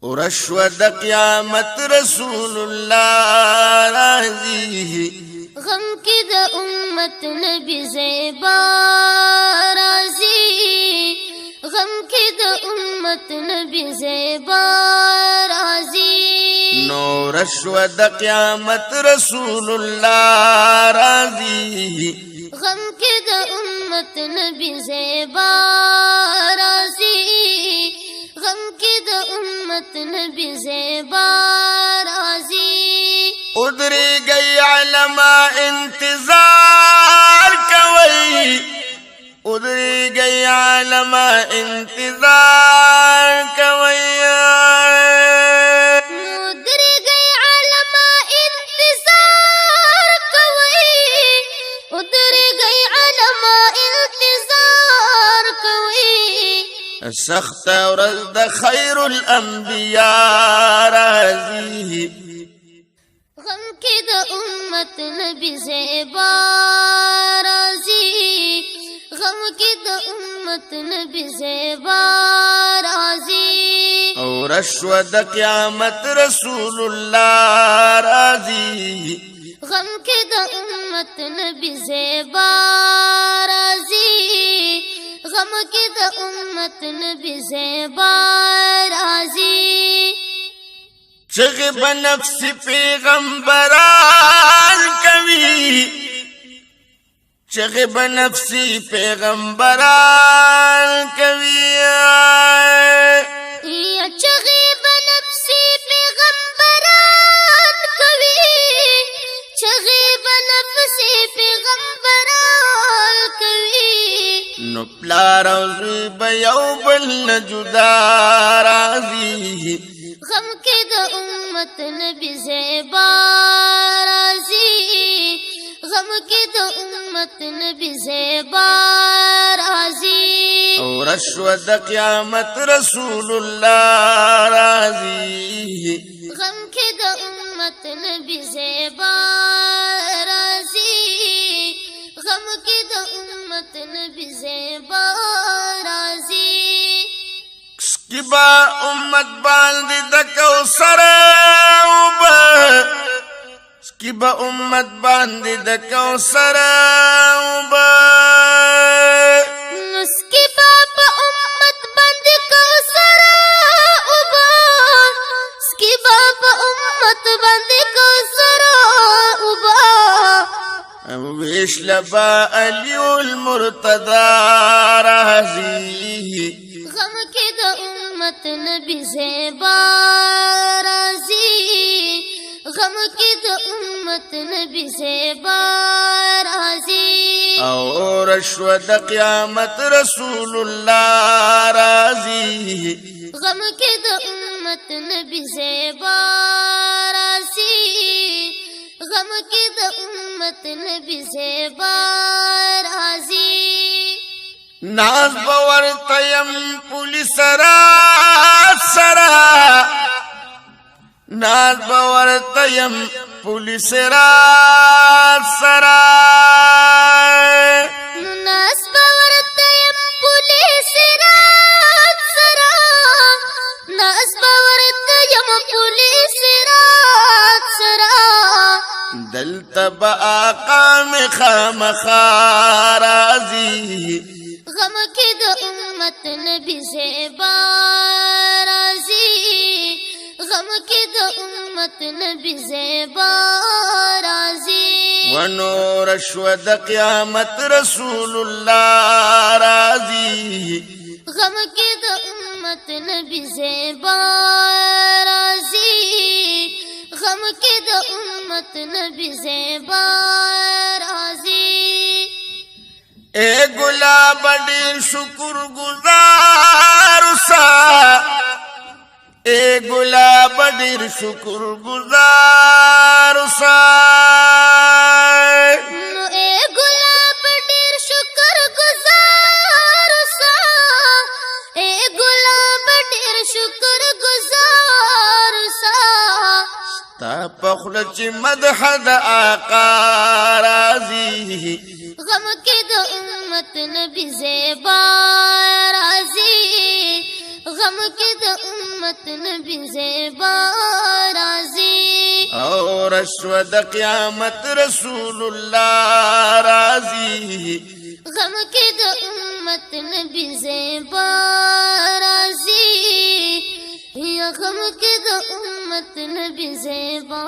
ورشوه د قیامت رسول الله راضی غم کی د امت نبی زیبا راضی غم کی د امت نبی زیبا راضی نو رشوه د قیامت رسول الله راضی غم کی د امت نبی زیبا راضی غم کی د امت نبی زیبا راضی ادری گئی علما انتظار کوي ادری گئی علما انتظار کوي ادری گئی علما انتظار کوي ادری گئی علما انتظار کوي سخت ورځ د خیر الانبیاء راضی غم کی د امت نبی زیبا راضی غم کی د امت نبی زیبا راضی او رشوه د قیامت رسول الله راضی غم کی د امت نبی زیبا راضی غم کی د امت نبی زیبا راضی چغه بنفس پیغمبران کوي چغه بنفس پیغمبران کوي یا چغه بنفس پیغمبران کوي چغه بنفس پیغمبران کوي نو پلار او زوی به یو بل نه جدا راضی غم کی د امت نبی زیبا راضی غم کی د امت نبی زیبا راضی او رشوه د قیامت رسول الله راضی غم کی د امت نبی زیبا راضی غم کی د امت نبی زیبا راضی سکبا امت باندې د کوثر وبا سکبا امت باندې د کوثر وبا سکبا په امت باندې کوثر وبا سکبا په امت باندې کوثر وبا ویش لبا علی المرتضی راضی غم کی د امت نبی زیبا راضی غم کی د امت نبی زیبا راضی او رشوه د قیامت رسول الله راضی غم کی د امت نبی زیبا راضی غم کی د امت نبی زیبا راضی ناز باور تیم پولیس رات سرا ناز باور تیم پولیس رات سرا ناز باور تیم پولیس رات سرا ناز باور تیم پولیس رات سرا دلتا با آقا میں خامخا راضی غم کی د امت نبی زیبا راضی غم کی د امت نبی زیبا راضی ونو رشوه د قیامت رسول الله راضی غم کی د امت نبی زیبا راضی غم کی د امت نبی زیبا راضی اے گلاب ډیر شکر گزار سا اے گلاب ډیر شکر گزار سا نو اے گلاب ډیر شکر گزار سا اے گلاب ډیر شکر گزار سا تا پخله چې مدح د آقا راضی غم کی د امت نبی زیبا راضی غم غم کې د امت نبی زیبا راځي او رشوه د قیامت رسول الله راضي غم کې د امت نبی زیبا راځي یا غم کې د امت نبی زیبا